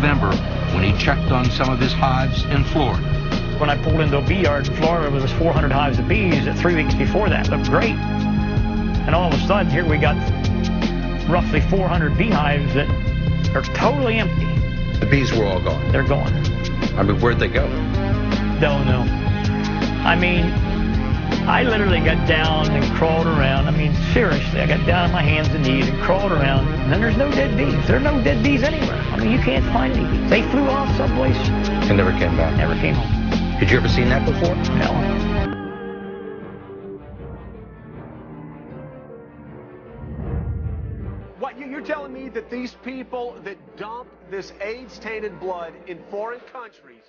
November when he checked on some of his hives in Florida. When I pulled into a bee yard in Florida, there was 400 hives of bees. 3 weeks before that looked great. And all of a sudden, here we got roughly 400 beehives that are totally empty. The bees were all gone. They're gone. I mean, where'd they go? Don't know. I mean, I literally got down and crawled around. I mean, seriously, I got down on my hands and knees and crawled around. And then there's no dead bees. There are no dead bees anywhere. I mean, you can't find any bees. They flew off someplace. And never came back? Never came home. Had you ever seen that before? No. What, you're telling me that these people that dump this AIDS-tainted blood in foreign countries,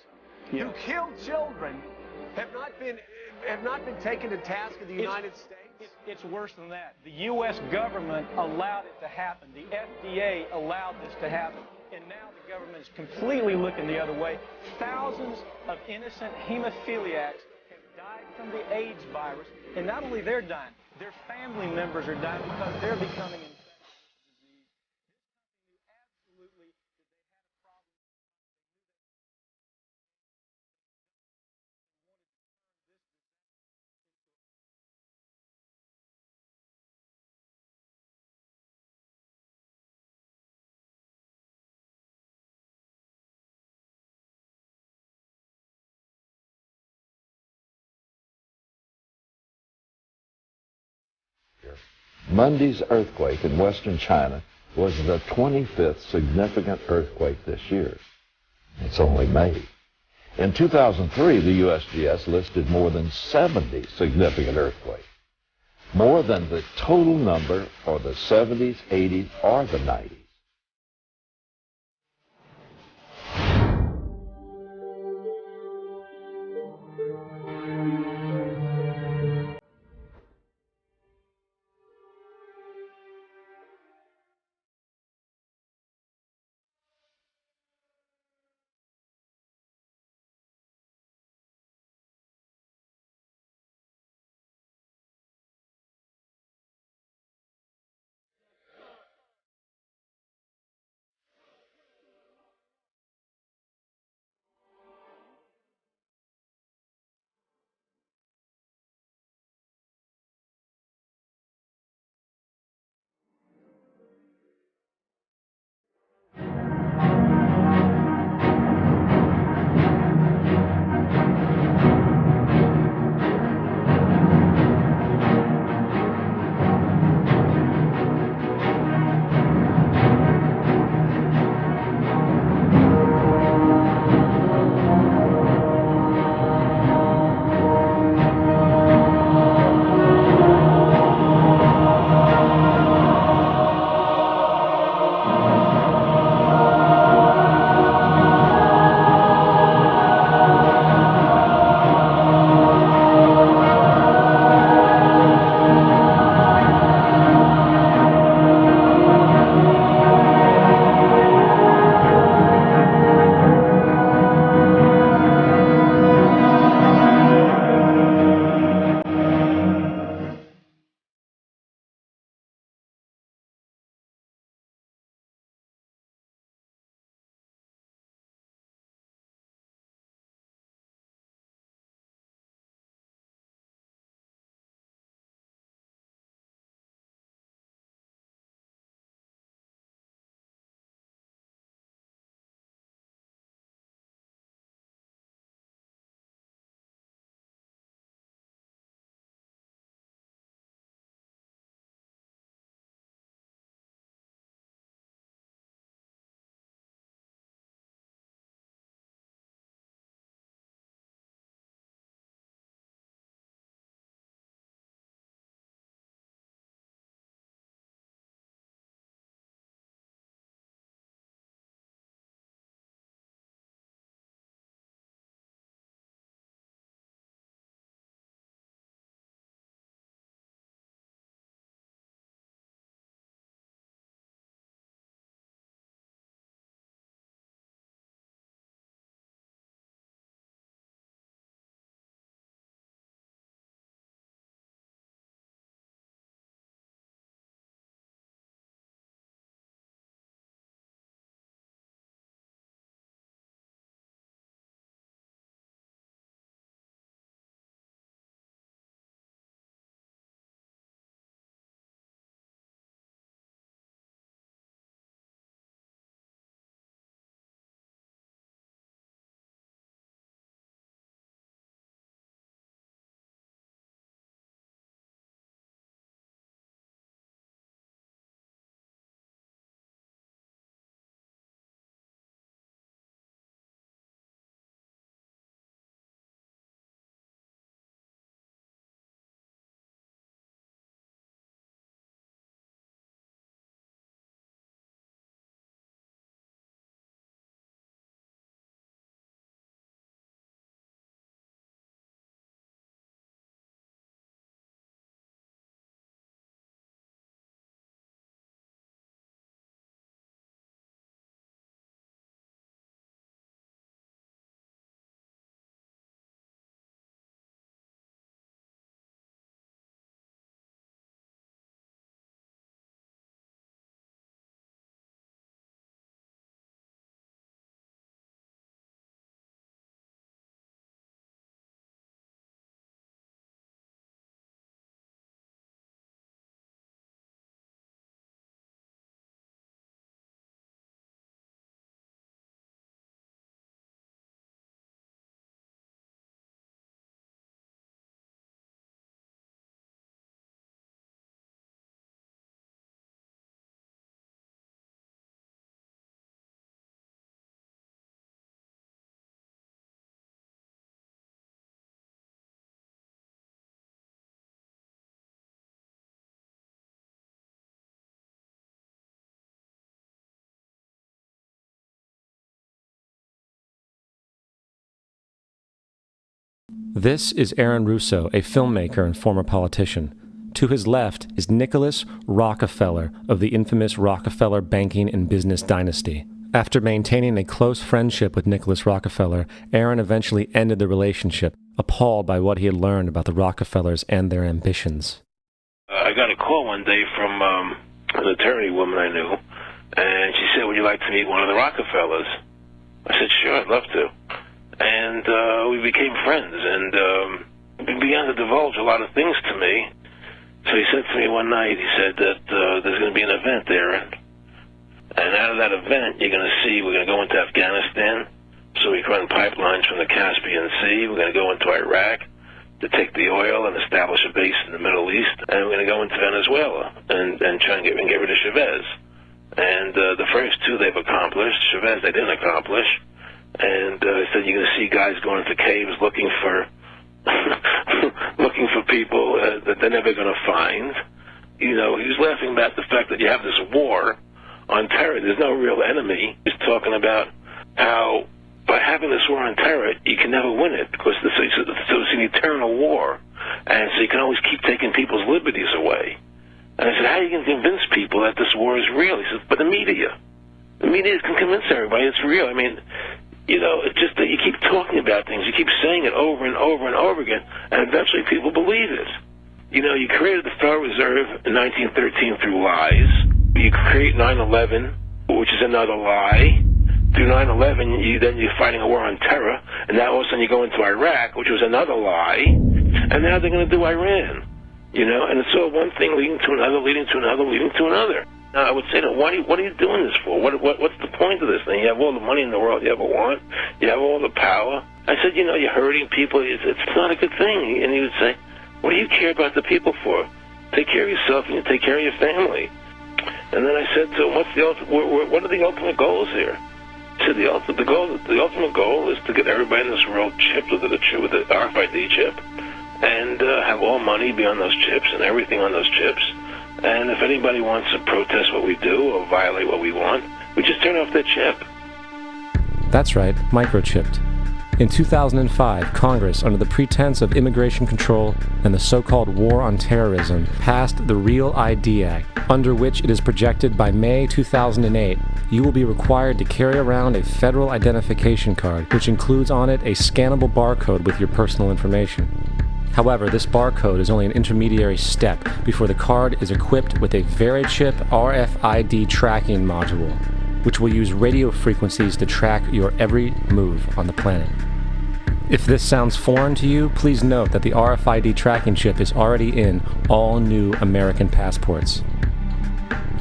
who kill children, have not been taken to task in the United States? It's worse than that. The U.S. government allowed it to happen. The FDA allowed this to happen. And now the government is completely looking the other way. Thousands of innocent hemophiliacs have died from the AIDS virus. And not only they're dying, their family members are dying because they're becoming infected. Monday's earthquake in western China was the 25th significant earthquake this year. It's only May. In 2003, the USGS listed more than 70 significant earthquakes, more than the total number for the 70s, 80s, or the 90s. This is Aaron Russo, a filmmaker and former politician. To his left is Nicholas Rockefeller of the infamous Rockefeller banking and business dynasty. After maintaining a close friendship with Nicholas Rockefeller, Aaron eventually ended the relationship, appalled by what he had learned about the Rockefellers and their ambitions. I got a call one day from an attorney woman I knew, and she said, "Would you like to meet one of the Rockefellers?" I said, "Sure, I'd love to." And we became friends, and he began to divulge a lot of things to me. So he said to me one night, he said that there's going to be an event there, and out of that event, you're going to see we're going to go into Afghanistan, so we can run pipelines from the Caspian Sea. We're going to go into Iraq to take the oil and establish a base in the Middle East, and we're going to go into Venezuela and try and get rid of Chavez. And the first two they've accomplished. Chavez they didn't accomplish. And he said you're going to see guys going into caves looking for looking for people that they're never going to find. You know, he was laughing about the fact that you have this war on terror. There's no real enemy. He's talking about how by having this war on terror, you can never win it because it's an eternal war. And so you can always keep taking people's liberties away. And I said, how are you going to convince people that this war is real? He said, but the media. The media can convince everybody it's real. I mean, you know, it's just that you keep talking about things. You keep saying it over and over and over again, and eventually people believe it. You know, you created the Federal Reserve in 1913 through lies. You create 9/11, which is another lie. Through 9/11, then you're fighting a war on terror, and now all of a sudden you go into Iraq, which was another lie, and now they're going to do Iran. You know, and it's all one thing leading to another, leading to another, leading to another. Now, I would say, what are you doing this for? What's the point of this thing? You have all the money in the world you ever want. You have all the power. I said, you know, you're hurting people. It's not a good thing. And he would say, what do you care about the people for? Take care of yourself and you take care of your family. And then I said to him, what are the ultimate goals here? He said, the ultimate goal is to get everybody in this world chipped with the RFID chip and have all money be on those chips and everything on those chips. And if anybody wants to protest what we do or violate what we want, we just turn off their chip. That's right, microchipped. In 2005, Congress, under the pretense of immigration control and the so-called war on terrorism, passed the REAL ID Act, under which it is projected by May 2008, you will be required to carry around a federal identification card, which includes on it a scannable barcode with your personal information. However, this barcode is only an intermediary step before the card is equipped with a VeriChip RFID tracking module, which will use radio frequencies to track your every move on the planet. If this sounds foreign to you, please note that the RFID tracking chip is already in all new American passports.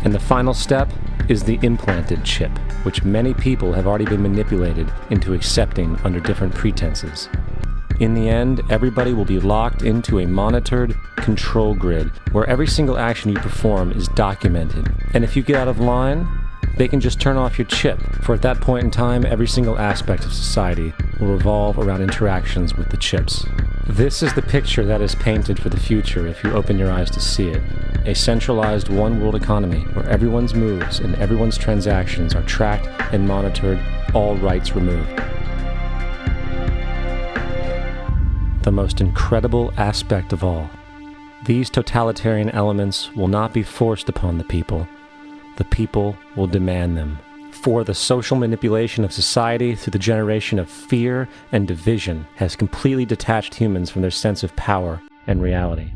And the final step is the implanted chip, which many people have already been manipulated into accepting under different pretenses. In the end, everybody will be locked into a monitored control grid where every single action you perform is documented. And if you get out of line, they can just turn off your chip, for at that point in time, every single aspect of society will revolve around interactions with the chips. This is the picture that is painted for the future if you open your eyes to see it. A centralized one-world economy where everyone's moves and everyone's transactions are tracked and monitored, all rights removed. The most incredible aspect of all. These totalitarian elements will not be forced upon the people. The people will demand them. For the social manipulation of society through the generation of fear and division has completely detached humans from their sense of power and reality.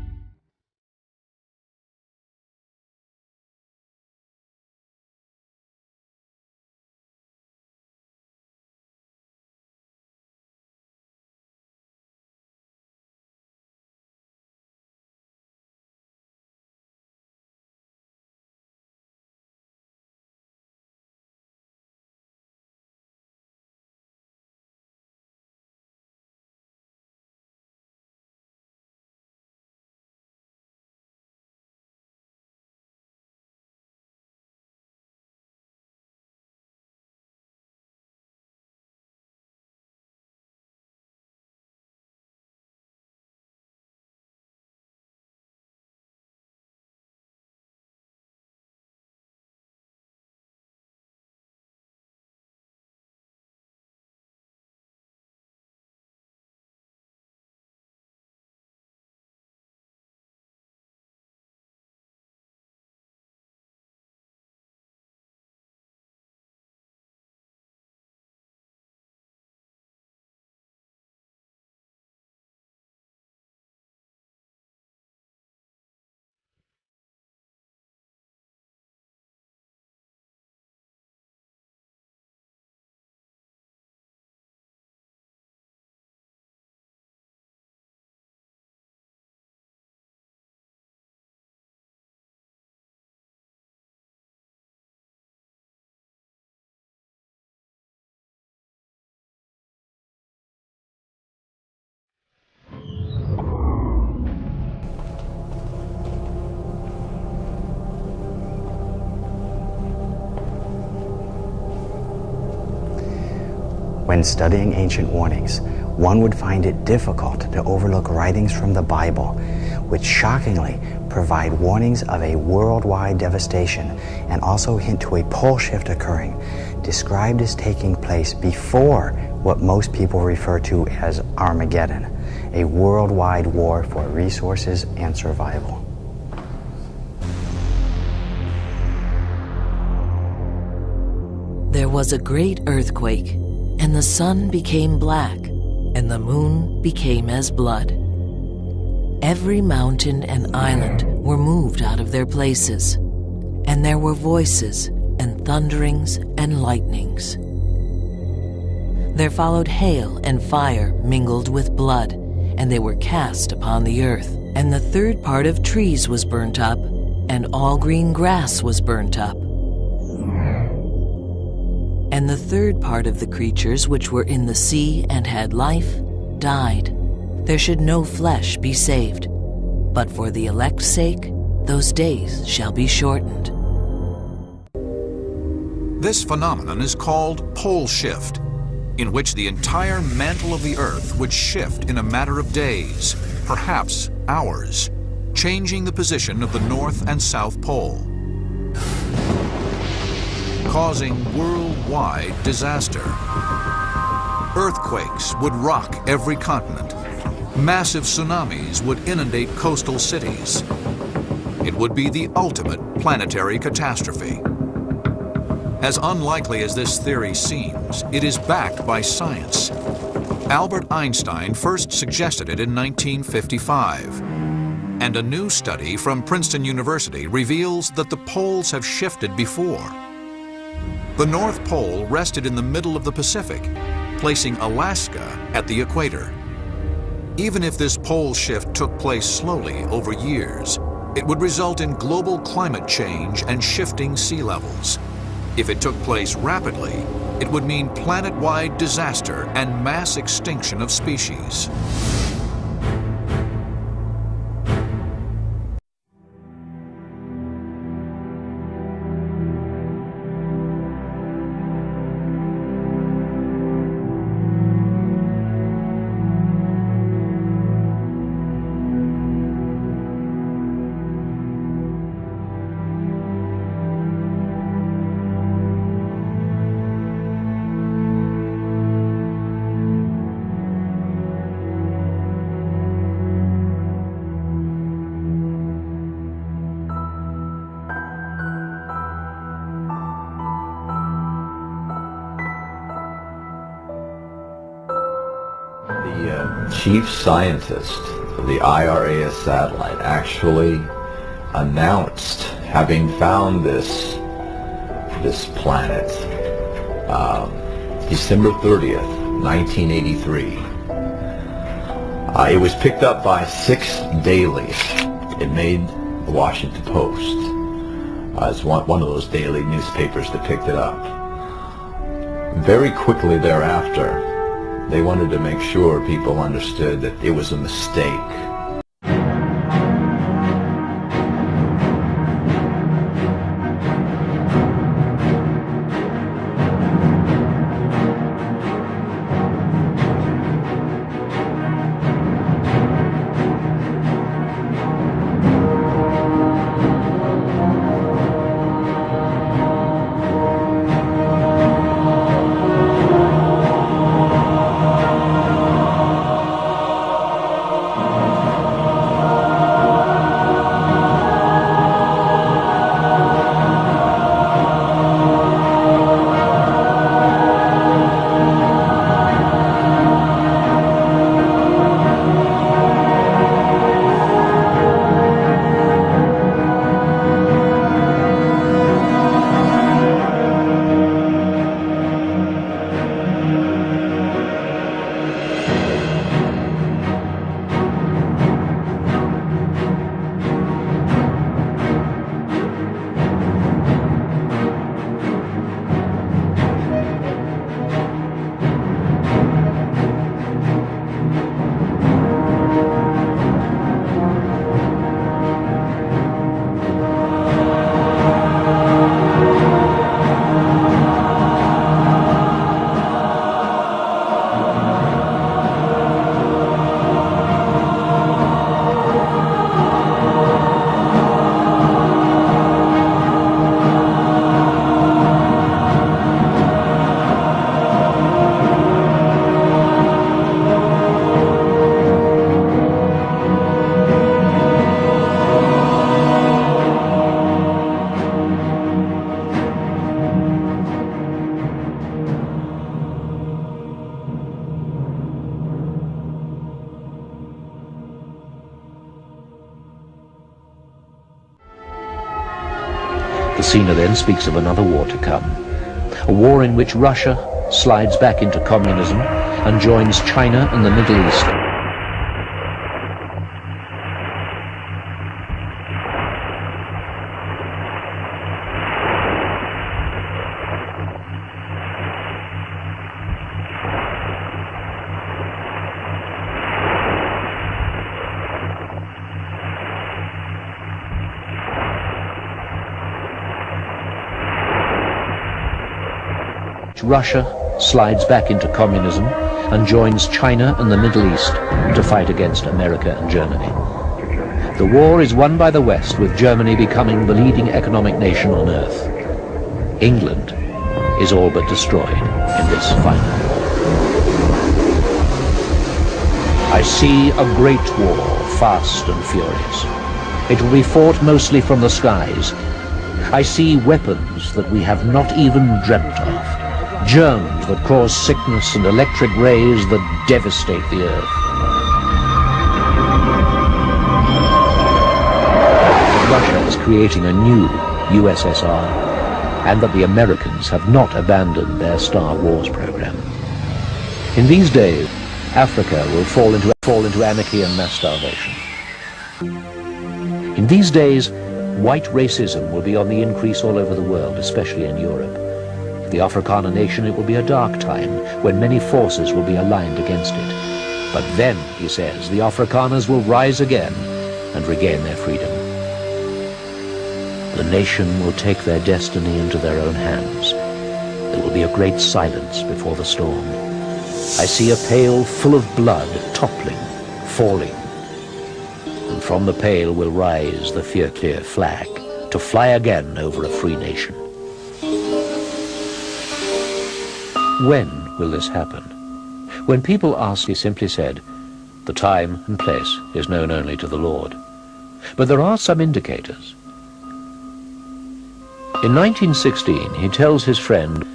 When studying ancient warnings, one would find it difficult to overlook writings from the Bible, which shockingly provide warnings of a worldwide devastation and also hint to a pole shift occurring, described as taking place before what most people refer to as Armageddon, a worldwide war for resources and survival. There was a great earthquake, and the sun became black, and the moon became as blood. Every mountain and island were moved out of their places, and there were voices and thunderings and lightnings. There followed hail and fire mingled with blood, and they were cast upon the earth. And the third part of trees was burnt up, and all green grass was burnt up. And the third part of the creatures which were in the sea and had life died. There should no flesh be saved, but for the elect's sake, those days shall be shortened. This phenomenon is called pole shift, in which the entire mantle of the Earth would shift in a matter of days, perhaps hours, changing the position of the North and South Pole, causing worldwide disaster. Earthquakes would rock every continent. Massive tsunamis would inundate coastal cities. It would be the ultimate planetary catastrophe. As unlikely as this theory seems, it is backed by science. Albert Einstein first suggested it in 1955, and a new study from Princeton University reveals that the poles have shifted before. The North Pole rested in the middle of the Pacific, placing Alaska at the equator. Even if this pole shift took place slowly over years, it would result in global climate change and shifting sea levels. If it took place rapidly, it would mean planet-wide disaster and mass extinction of species. Chief scientist of the IRAS satellite actually announced having found this planet December 30th, 1983. It was picked up by 6 dailies. It made the Washington Post. It's one of those daily newspapers that picked it up. Very quickly thereafter, they wanted to make sure people understood that it was a mistake. Alcina then speaks of another war to come, a war in which Russia slides back into communism and joins China and the Middle East. Russia slides back into communism and joins China and the Middle East to fight against America and Germany. The war is won by the West, with Germany becoming the leading economic nation on earth. England is all but destroyed in this final war. I see a great war, fast and furious. It will be fought mostly from the skies. I see weapons that we have not even dreamt of. Germs that cause sickness and electric rays that devastate the earth. Russia is creating a new USSR, and that the Americans have not abandoned their Star Wars program. In these days, Africa will fall into anarchy and mass starvation. In these days, white racism will be on the increase all over the world, especially in Europe. The Afrikaner nation, it will be a dark time when many forces will be aligned against it. But then, he says, the Afrikaners will rise again and regain their freedom. The nation will take their destiny into their own hands. There will be a great silence before the storm. I see a pail full of blood toppling, falling. And from the pail will rise the Fierclear flag to fly again over a free nation. When will this happen? When people asked, he simply said, the time and place is known only to the Lord. But there are some indicators. In 1916, he tells his friend,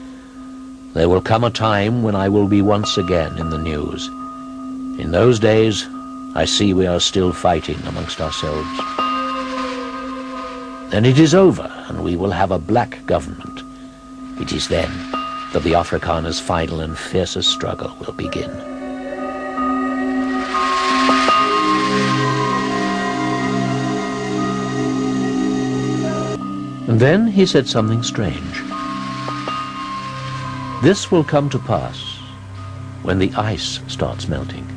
there will come a time when I will be once again in the news. In those days, I see we are still fighting amongst ourselves. Then it is over, and we will have a black government. It is then that the Afrikaners' final and fiercest struggle will begin. And then he said something strange. This will come to pass when the ice starts melting.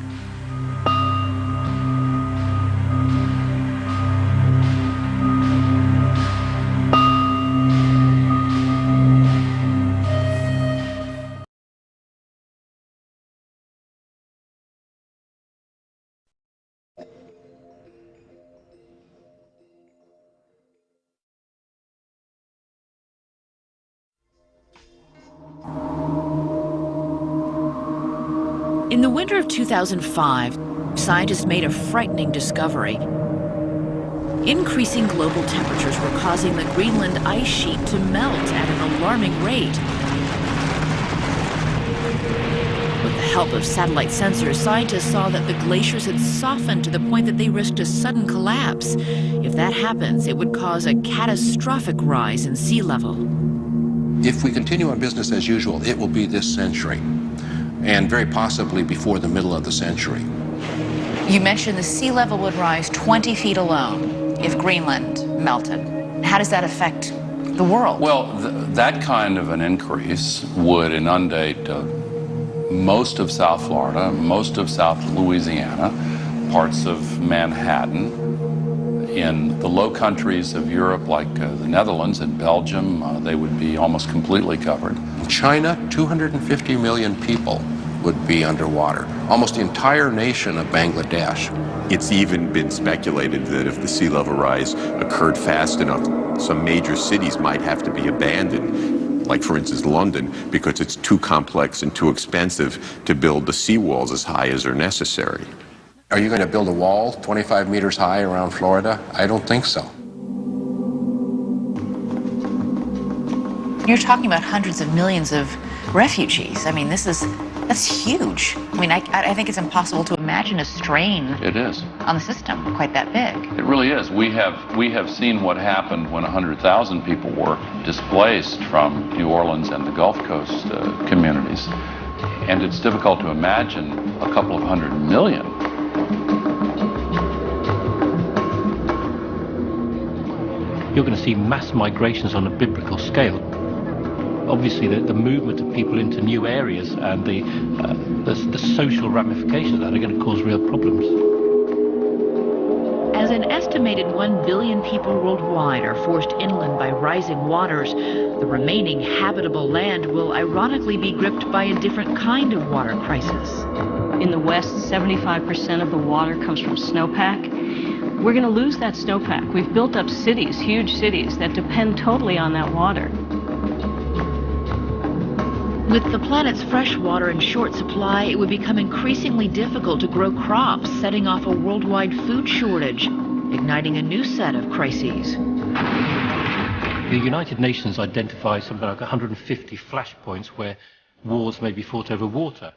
In the winter of 2005, scientists made a frightening discovery. Increasing global temperatures were causing the Greenland ice sheet to melt at an alarming rate. With the help of satellite sensors, scientists saw that the glaciers had softened to the point that they risked a sudden collapse. If that happens, it would cause a catastrophic rise in sea level. If we continue on business as usual, it will be this century, and very possibly before the middle of the century. You mentioned the sea level would rise 20 feet alone if Greenland melted. How does that affect the world? Well, that kind of an increase would inundate most of South Florida, most of South Louisiana, parts of Manhattan. In the low countries of Europe, like the Netherlands and Belgium, they would be almost completely covered. In China, 250 million people would be underwater. Almost the entire nation of Bangladesh. It's even been speculated that if the sea level rise occurred fast enough, some major cities might have to be abandoned, like for instance London, because it's too complex and too expensive to build the seawalls as high as are necessary. Are you going to build a wall 25 meters high around Florida? I don't think so. You're talking about hundreds of millions of refugees. I mean, that's That's huge. I mean, I think it's impossible to imagine a strain It is. on the system quite that big. It really is. We have seen what happened when 100,000 people were displaced from New Orleans and the Gulf Coast communities. And it's difficult to imagine a couple of 100 million. You're going to see mass migrations on a biblical scale. Obviously, the movement of people into new areas and the social ramifications of that are going to cause real problems. As an estimated 1 billion people worldwide are forced inland by rising waters, the remaining habitable land will ironically be gripped by a different kind of water crisis. In the West, 75% of the water comes from snowpack. We're going to lose that snowpack. We've built up cities, huge cities, that depend totally on that water. With the planet's fresh water in short supply, it would become increasingly difficult to grow crops, setting off a worldwide food shortage, igniting a new set of crises. The United Nations identifies something like 150 flashpoints where wars may be fought over water.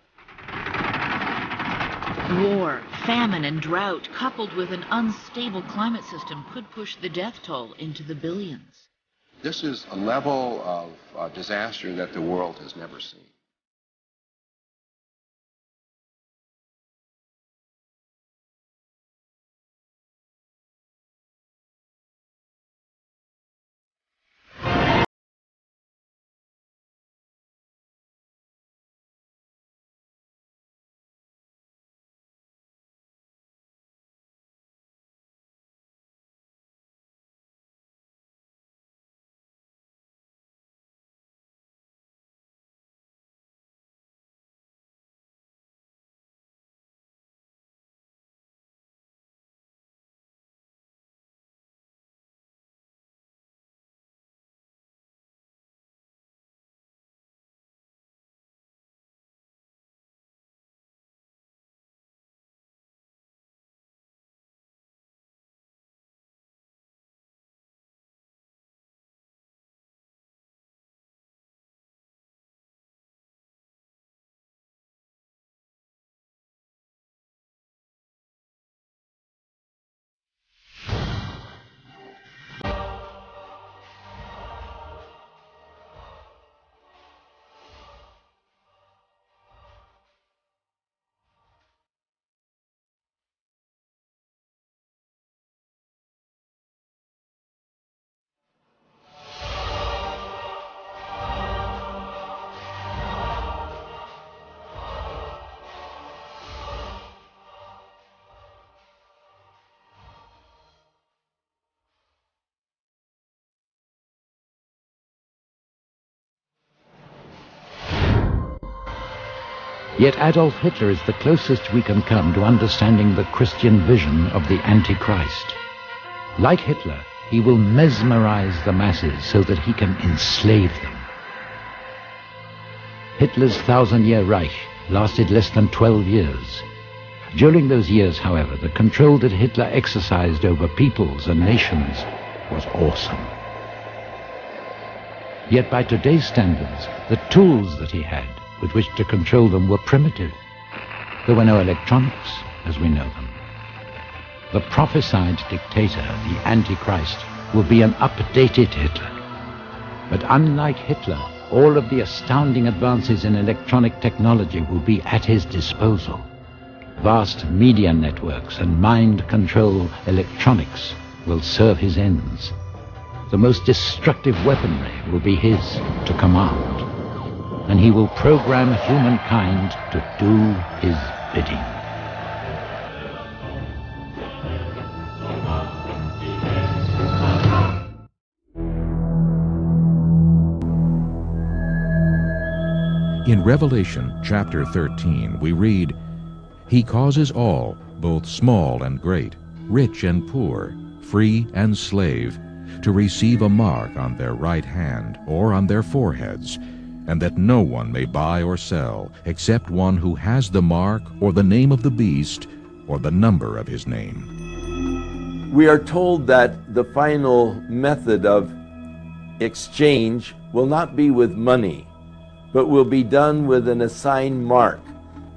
War, famine, and drought, coupled with an unstable climate system, could push the death toll into the billions. This is a level of disaster that the world has never seen. Yet Adolf Hitler is the closest we can come to understanding the Christian vision of the Antichrist. Like Hitler, he will mesmerize the masses so that he can enslave them. Hitler's 1,000-year Reich lasted less than 12 years. During those years, however, the control that Hitler exercised over peoples and nations was awesome. Yet by today's standards, the tools that he had with which to control them were primitive. There were no electronics as we know them. The prophesied dictator, the Antichrist, will be an updated Hitler. But unlike Hitler, all of the astounding advances in electronic technology will be at his disposal. Vast media networks and mind control electronics will serve his ends. The most destructive weaponry will be his to command. And he will program humankind to do his bidding. In Revelation chapter 13, we read, "He causes all, both small and great, rich and poor, free and slave, to receive a mark on their right hand or on their foreheads, and that no one may buy or sell except one who has the mark or the name of the beast or the number of his name." We are told that the final method of exchange will not be with money, but will be done with an assigned mark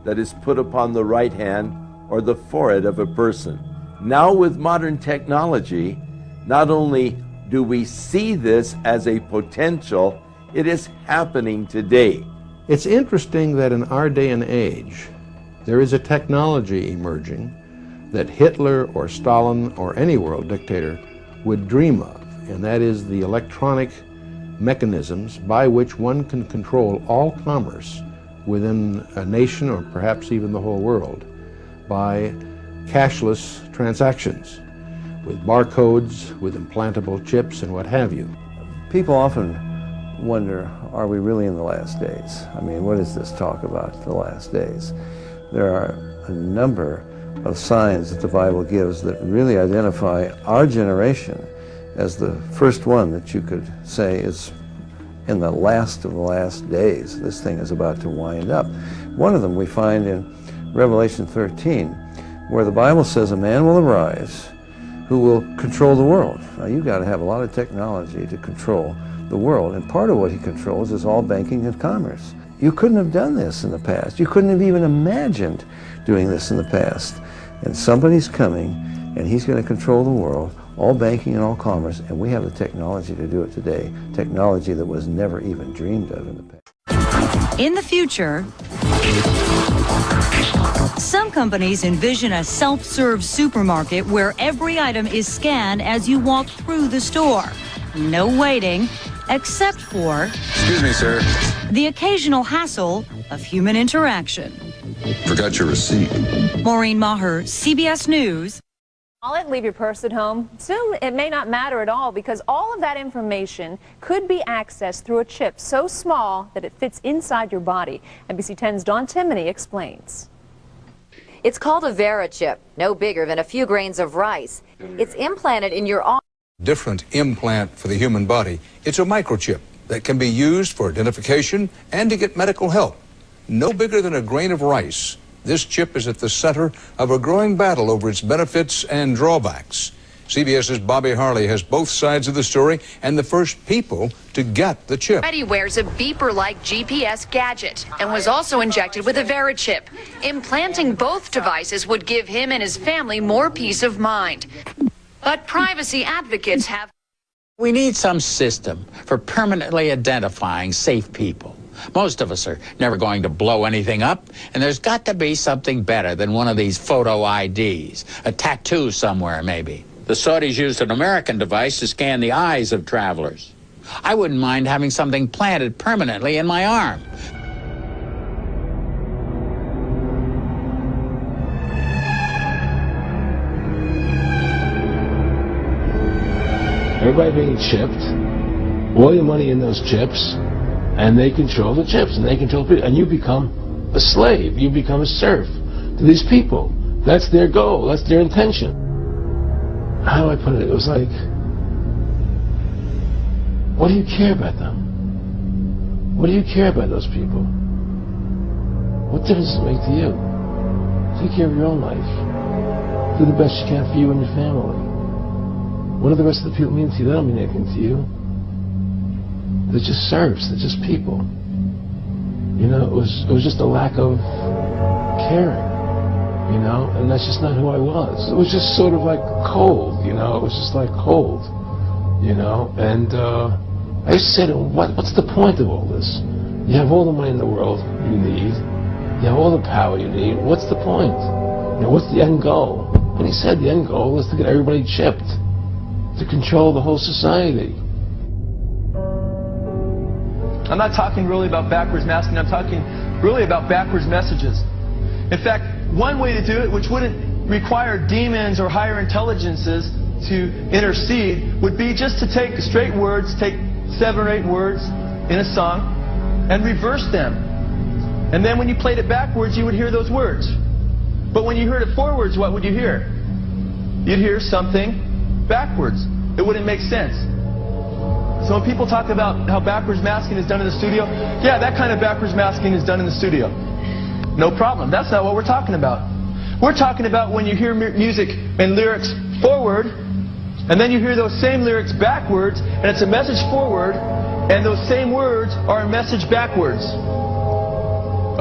that is put upon the right hand or the forehead of a person. Now with modern technology, not only do we see this as a potential, it is happening today. It's interesting that in our day and age, there is a technology emerging that Hitler or Stalin or any world dictator would dream of, and that is the electronic mechanisms by which one can control all commerce within a nation or perhaps even the whole world by cashless transactions with barcodes, with implantable chips and what have you. People often wonder, are we really in the last days? I mean, what is this talk about, the last days? There are a number of signs that the Bible gives that really identify our generation as the first one that you could say is in the last of the last days. This thing is about to wind up. One of them we find in Revelation 13, where the Bible says a man will arise who will control the world. Now you've got to have a lot of technology to control the world, and part of what he controls is all banking and commerce. You couldn't have done this in the past. You couldn't have even imagined doing this in the past. And somebody's coming, and he's going to control the world, all banking and all commerce, and we have the technology to do it today, technology that was never even dreamed of in the past. In the future, some companies envision a self-serve supermarket where every item is scanned as you walk through the store. No waiting, except for... Excuse me, sir. The occasional hassle of human interaction. Forgot your receipt. Maureen Maher, CBS News. Call it, leave your purse at home. Soon it may not matter at all because all of that information could be accessed through a chip so small that it fits inside your body. NBC 10's Dawn Timoney explains. It's called a VeriChip, no bigger than a few grains of rice. It's implanted in your arm. Different implant for the human body. It's a microchip that can be used for identification and to get medical help. No bigger than a grain of rice. This chip is at the center of a growing battle over its benefits and drawbacks. CBS's Bobby Harley has both sides of the story and the first people to get the chip. Freddie wears a beeper-like GPS gadget and was also injected with a VeriChip. Implanting both devices would give him and his family more peace of mind. But privacy advocates have... We need some system for permanently identifying safe people. Most of us are never going to blow anything up, and there's got to be something better than one of these photo IDs. A tattoo somewhere, maybe. The Saudis used an American device to scan the eyes of travelers. I wouldn't mind having something planted permanently in my arm. Everybody being chipped, all your money in those chips, and they control the chips, and they control people, and you become a slave, you become a serf to these people. That's their goal, that's their intention. How do I put it? It was like, what do you care about them? What do you care about those people? What difference does it make to you? Take care of your own life. Do the best you can for you and your family. What do the rest of the people mean to you? They don't mean anything to you. They're just serfs. They're just people. You know, it was just a lack of caring. You know, and that's just not who I was. It was just sort of like cold. You know, it was just like cold. You know, and I used to say to him, what's the point of all this? You have all the money in the world you need. You have all the power you need. What's the point? You know, what's the end goal? And he said the end goal is to get everybody chipped, to control the whole society. I'm not talking really about backwards masking, I'm talking really about backwards messages. In fact, one way to do it, which wouldn't require demons or higher intelligences to intercede, would be just to take straight words, take 7 or 8 words in a song, and reverse them. And then when you played it backwards, you would hear those words. But when you heard it forwards, what would you hear? You'd hear something backwards. It wouldn't make sense. So when people talk about how backwards masking is done in the studio, yeah, that kind of backwards masking is done in the studio. No problem. That's not what we're talking about. We're talking about when you hear music and lyrics forward, and then you hear those same lyrics backwards, and it's a message forward, And those same words are a message backwards.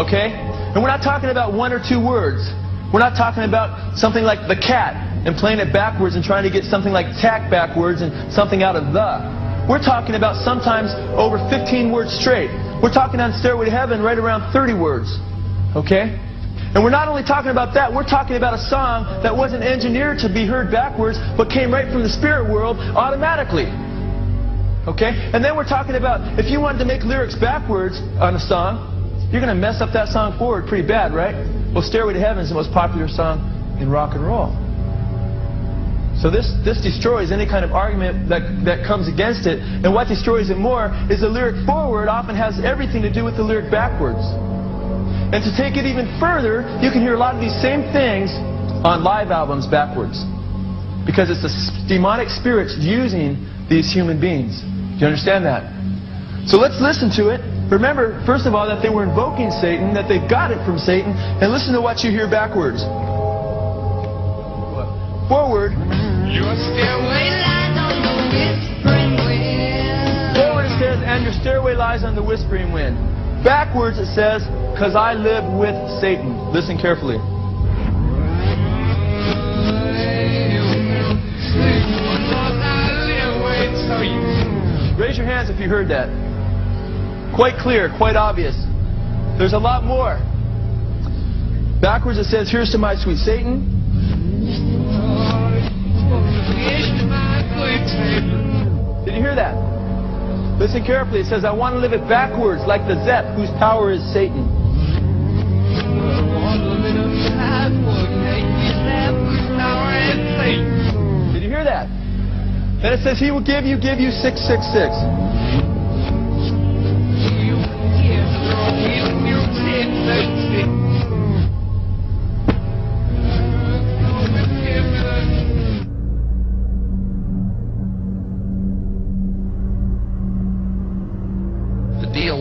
Okay? And we're not talking about one or two words. We're not talking about something like the cat and playing it backwards and trying to get something like tack backwards and something out of the. We're talking about sometimes over 15 words straight. We're talking on Stairway to Heaven right around 30 words. Okay? And we're not only talking about that, we're talking about a song that wasn't engineered to be heard backwards, but came right from the spirit world automatically. Okay? And then we're talking about if you wanted to make lyrics backwards on a song, you're going to mess up that song forward pretty bad, right? Well, Stairway to Heaven is the most popular song in rock and roll. So this destroys any kind of argument that comes against it. And what destroys it more is the lyric forward often has everything to do with the lyric backwards. And to take it even further, you can hear a lot of these same things on live albums backwards. Because it's the demonic spirits using these human beings. Do you understand that? So let's listen to it. Remember, first of all, that they were invoking Satan, that they got it from Satan, and listen to what you hear backwards. Forward. Your stairway lies on the whispering wind. Forward it says, and your stairway lies on the whispering wind. Backwards it says, because I live with Satan. Listen carefully. Raise your hands if you heard that. Quite clear, quite obvious. There's a lot more. Backwards it says, here's to my sweet Satan. Did you hear that? Listen carefully. It says, I want to live it backwards like the Zep, whose power is Satan. Did you hear that? Then it says, he will give you 666.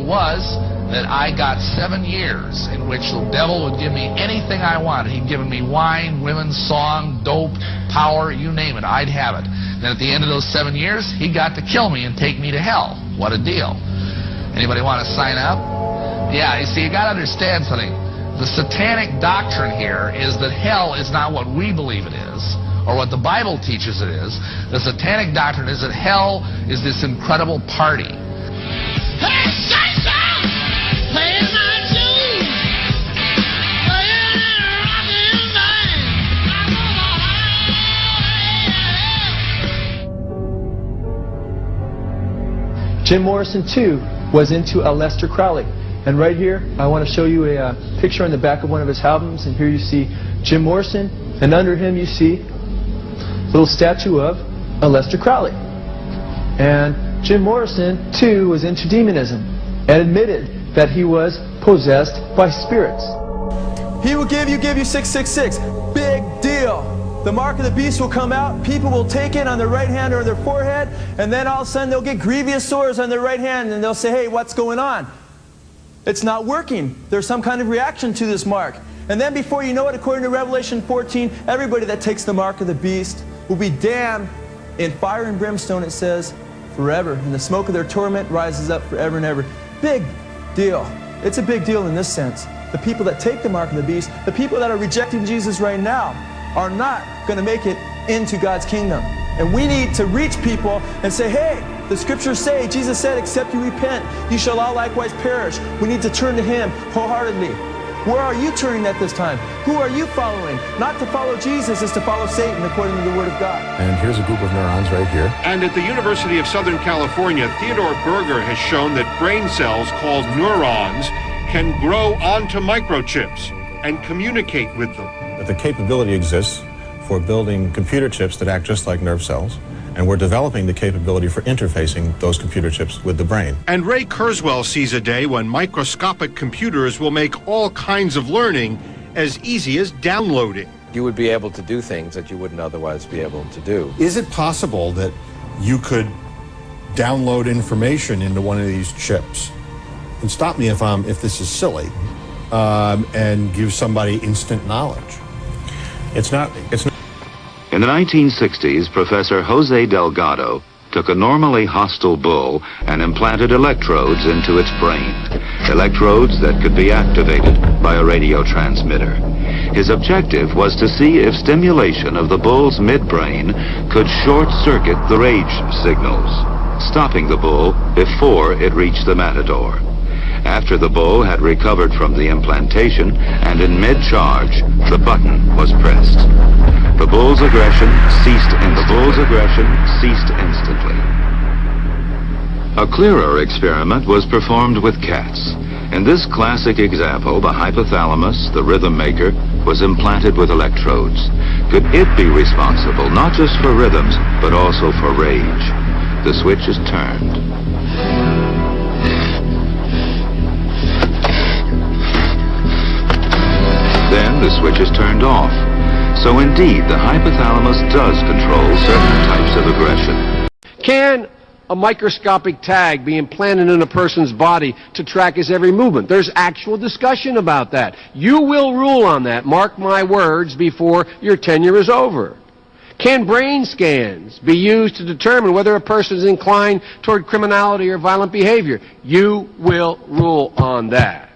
Was that I got 7 years in which the devil would give me anything I wanted. He'd given me wine, women, song, dope, power, you name it, I'd have it. Then at the end of those 7 years, he got to kill me and take me to hell. What a deal. Anybody want to sign up? Yeah, you see, you got to understand something. The satanic doctrine here is that hell is not what we believe it is, or what the Bible teaches it is. The satanic doctrine is that hell is this incredible party. Hey, Jim Morrison, too, was into Aleister Crowley. And right here, I want to show you a picture on the back of one of his albums. And here you see Jim Morrison, and under him you see a little statue of Aleister Crowley. And Jim Morrison, too, was into demonism and admitted that he was possessed by spirits. He will give you 666. Big deal. The mark of the beast will come out. People will take it on their right hand or their forehead, and then all of a sudden they'll get grievous sores on their right hand, and they'll say, hey, what's going on? It's not working. There's some kind of reaction to this mark. And then before you know it, according to Revelation 14, everybody that takes the mark of the beast will be damned in fire and brimstone, it says, forever. And the smoke of their torment rises up forever and ever. Big deal. It's a big deal in this sense. The people that take the mark of the beast, the people that are rejecting Jesus right now, are not going to make it into God's kingdom. And we need to reach people and say, hey, the scriptures say, Jesus said, except you repent, you shall all likewise perish. We need to turn to him wholeheartedly. Where are you turning at this time? Who are you following? Not to follow Jesus is to follow Satan according to the Word of God. And here's a group of neurons right here. And at the University of Southern California, Theodore Berger has shown that brain cells called neurons can grow onto microchips and communicate with them. The capability exists for building computer chips that act just like nerve cells, and we're developing the capability for interfacing those computer chips with the brain. And Ray Kurzweil sees a day when microscopic computers will make all kinds of learning as easy as downloading. You would be able to do things that you wouldn't otherwise be able to do. Is it possible that you could download information into one of these chips? And stop me if this is silly, and give somebody instant knowledge. It's not. In the 1960s, Professor Jose Delgado took a normally hostile bull and implanted electrodes into its brain, electrodes that could be activated by a radio transmitter. His objective was to see if stimulation of the bull's midbrain could short-circuit the rage signals, stopping the bull before it reached the matador. After the bull had recovered from the implantation and in mid-charge, the button was pressed. The bull's aggression ceased instantly. A clearer experiment was performed with cats. In this classic example, the hypothalamus, the rhythm maker, was implanted with electrodes. Could it be responsible not just for rhythms, but also for rage? The switch is turned. Then the switch is turned off. So indeed, the hypothalamus does control certain types of aggression. Can a microscopic tag be implanted in a person's body to track his every movement? There's actual discussion about that. You will rule on that, mark my words, before your tenure is over. Can brain scans be used to determine whether a person is inclined toward criminality or violent behavior? You will rule on that.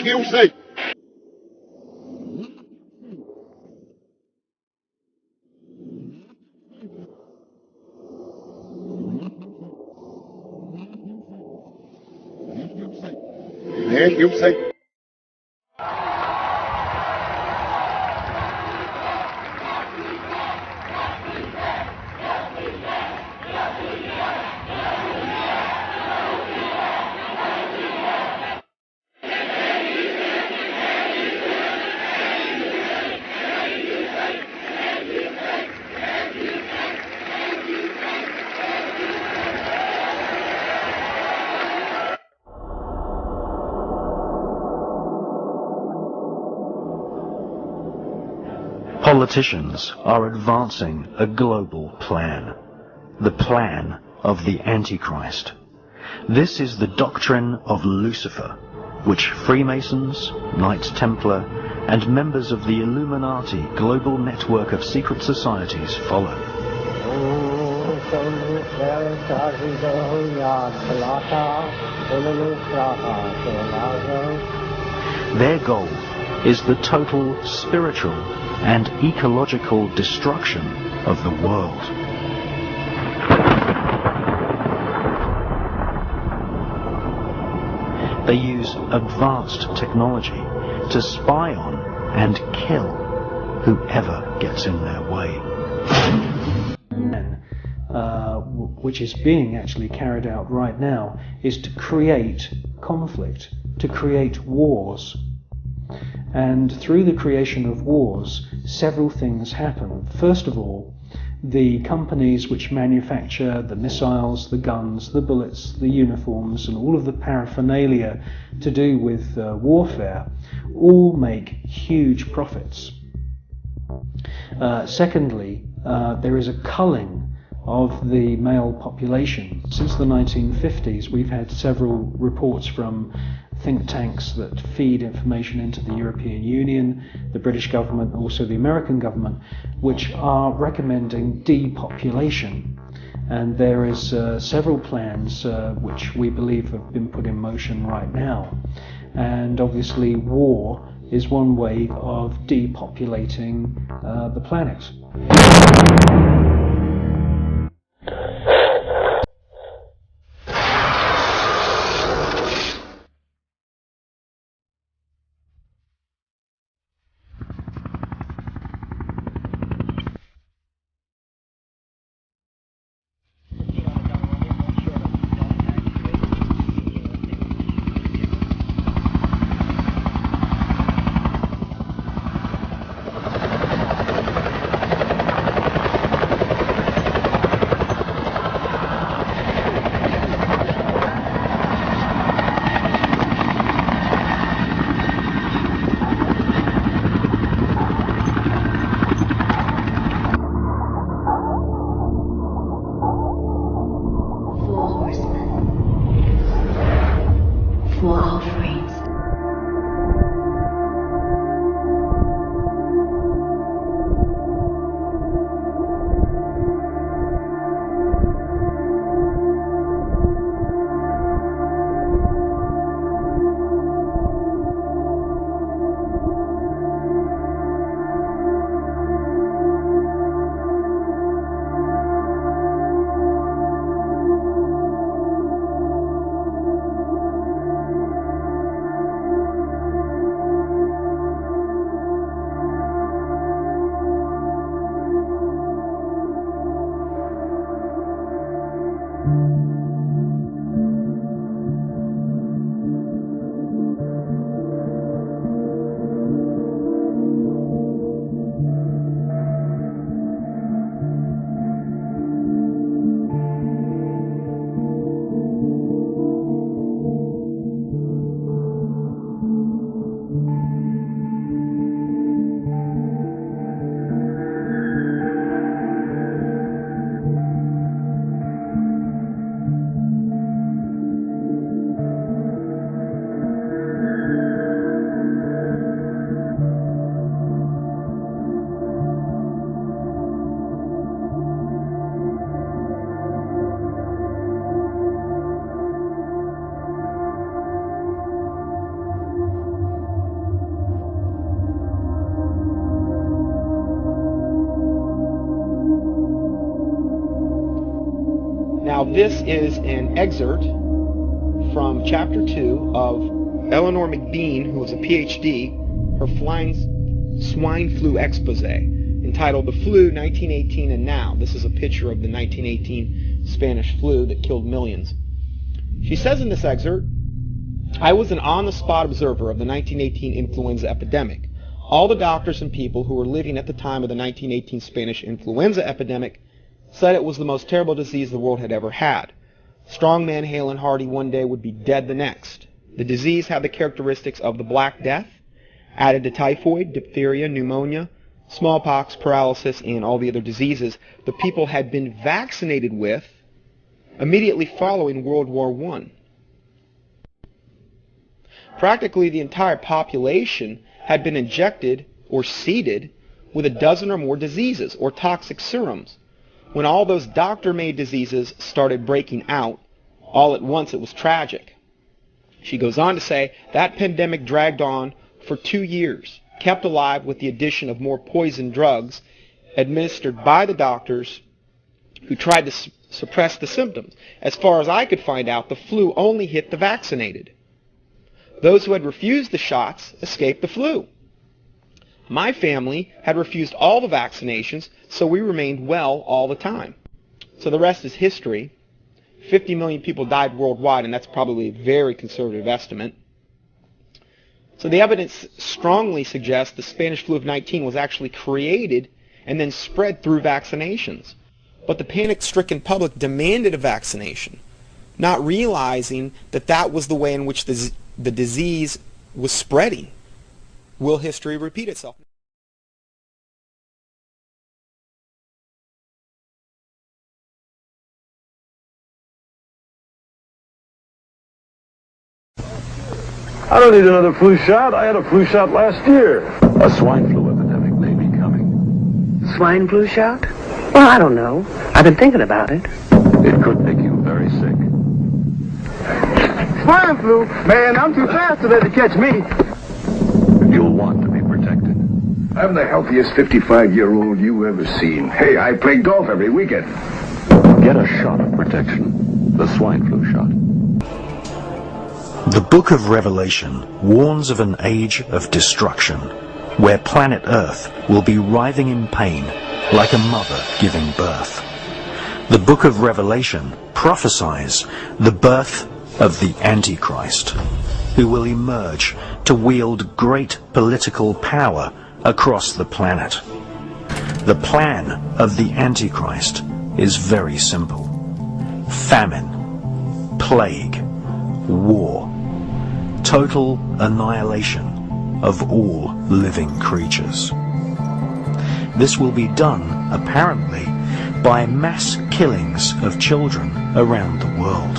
Eu sei. Eu sei. Politicians are advancing a global plan, the plan of the Antichrist. This is the doctrine of Lucifer, which Freemasons, Knights Templar, and members of the Illuminati global network of secret societies follow. Their goal is the total spiritual and ecological destruction of the world. They use advanced technology to spy on and kill whoever gets in their way. Which is being actually carried out right now, is to create conflict, to create wars. And through the creation of wars, several things happen. First of all, the companies which manufacture the missiles, the guns, the bullets, the uniforms, and all of the paraphernalia to do with warfare, all make huge profits. Secondly, there is a culling of the male population. Since the 1950s, we've had several reports from think tanks that feed information into the European Union, the British government, also the American government, which are recommending depopulation. And there is several plans which we believe have been put in motion right now. And obviously war is one way of depopulating the planet. Now this is an excerpt from Chapter 2 of Eleanor McBean, who was a PhD, her swine flu expose, entitled The Flu 1918 and Now. This is a picture of the 1918 Spanish flu that killed millions. She says in this excerpt, I was an on-the-spot observer of the 1918 influenza epidemic. All the doctors and people who were living at the time of the 1918 Spanish influenza epidemic said it was the most terrible disease the world had ever had. Strong men, hale and hearty one day, would be dead the next. The disease had the characteristics of the Black Death, added to typhoid, diphtheria, pneumonia, smallpox, paralysis, and all the other diseases the people had been vaccinated with immediately following World War I. Practically the entire population had been injected or seeded with a dozen or more diseases or toxic serums. When all those doctor-made diseases started breaking out, all at once it was tragic. She goes on to say, that pandemic dragged on for 2 years, kept alive with the addition of more poison drugs administered by the doctors who tried to suppress the symptoms. As far as I could find out, the flu only hit the vaccinated. Those who had refused the shots escaped the flu. My family had refused all the vaccinations, so we remained well all the time. So the rest is history. 50 million people died worldwide, and that's probably a very conservative estimate. So the evidence strongly suggests the Spanish flu of 19 was actually created and then spread through vaccinations. But the panic-stricken public demanded a vaccination, not realizing that that was the way in which the disease was spreading. Will history repeat itself? I don't need another flu shot. I had a flu shot last year. A swine flu epidemic may be coming. Swine flu shot? Well, I don't know. I've been thinking about it. It could make you very sick. Swine flu? Man, I'm too fast today to catch me. You'll want to be protected. I'm the healthiest 55-year-old you ever seen. Hey, I play golf every weekend. Get a shot of protection. The swine flu shot. The Book of Revelation warns of an age of destruction, where planet Earth will be writhing in pain like a mother giving birth. The Book of Revelation prophesies the birth of the Antichrist, who will emerge to wield great political power across the planet. The plan of the Antichrist is very simple: famine, plague, war, total annihilation of all living creatures. This will be done, apparently, by mass killings of children around the world.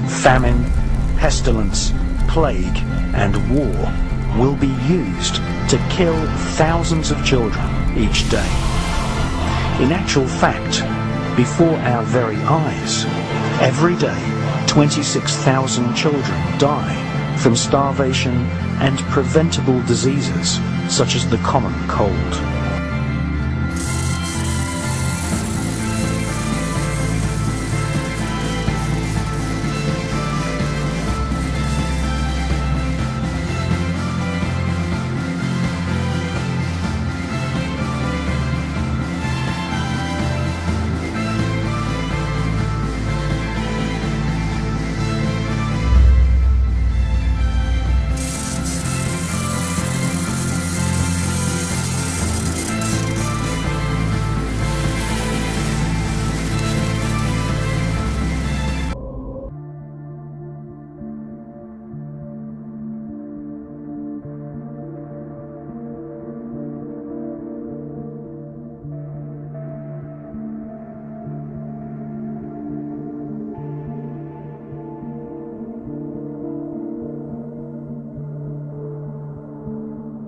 Famine, pestilence, plague, and war will be used to kill thousands of children each day. In actual fact, before our very eyes, every day 26,000 children die from starvation and preventable diseases such as the common cold.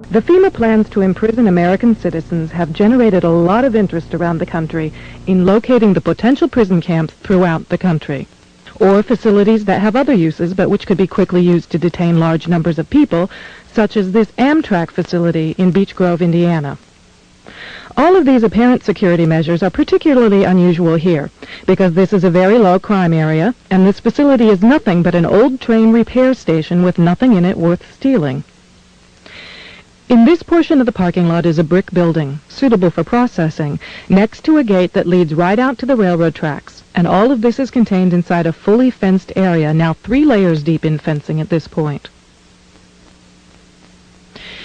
The FEMA plans to imprison American citizens have generated a lot of interest around the country in locating the potential prison camps throughout the country, or facilities that have other uses but which could be quickly used to detain large numbers of people, such as this Amtrak facility in Beech Grove, Indiana. All of these apparent security measures are particularly unusual here, because this is a very low crime area, and this facility is nothing but an old train repair station with nothing in it worth stealing. In this portion of the parking lot is a brick building, suitable for processing, next to a gate that leads right out to the railroad tracks, and all of this is contained inside a fully fenced area, now 3 layers deep in fencing at this point.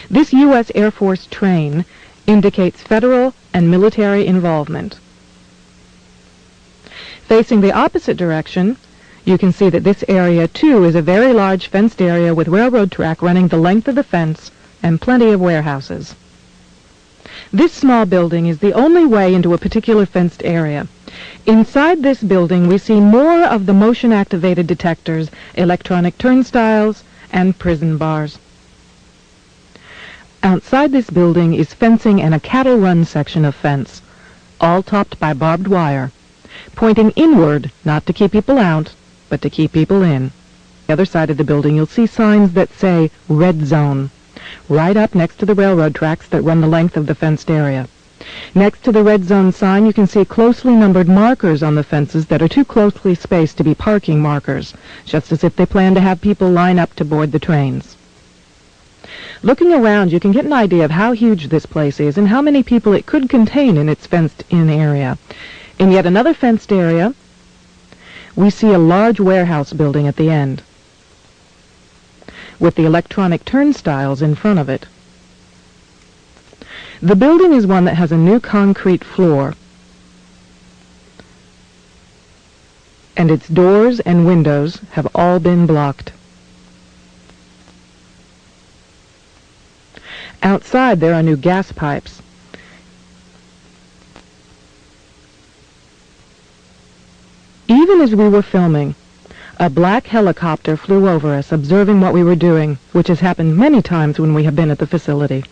This U.S. Air Force train indicates federal and military involvement. Facing the opposite direction, you can see that this area, too, is a very large fenced area with railroad track running the length of the fence and plenty of warehouses. This small building is the only way into a particular fenced area. Inside this building, we see more of the motion-activated detectors, electronic turnstiles, and prison bars. Outside this building is fencing and a cattle run section of fence, all topped by barbed wire, pointing inward, not to keep people out, but to keep people in. On the other side of the building, you'll see signs that say Red Zone, right up next to the railroad tracks that run the length of the fenced area. Next to the Red Zone sign, you can see closely numbered markers on the fences that are too closely spaced to be parking markers, just as if they plan to have people line up to board the trains. Looking around, you can get an idea of how huge this place is and how many people it could contain in its fenced-in area. In yet another fenced area, we see a large warehouse building at the end, with the electronic turnstiles in front of it. The building is one that has a new concrete floor, and its doors and windows have all been blocked. Outside, there are new gas pipes. Even as we were filming, a black helicopter flew over us, observing what we were doing, which has happened many times when we have been at the facility.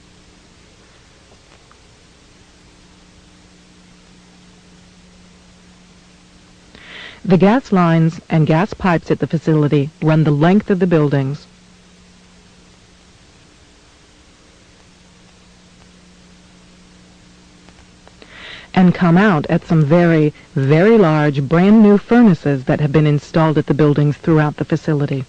The gas lines and gas pipes at the facility run the length of the buildings. And come out at some very, very large, brand new furnaces that have been installed at the buildings throughout the facility.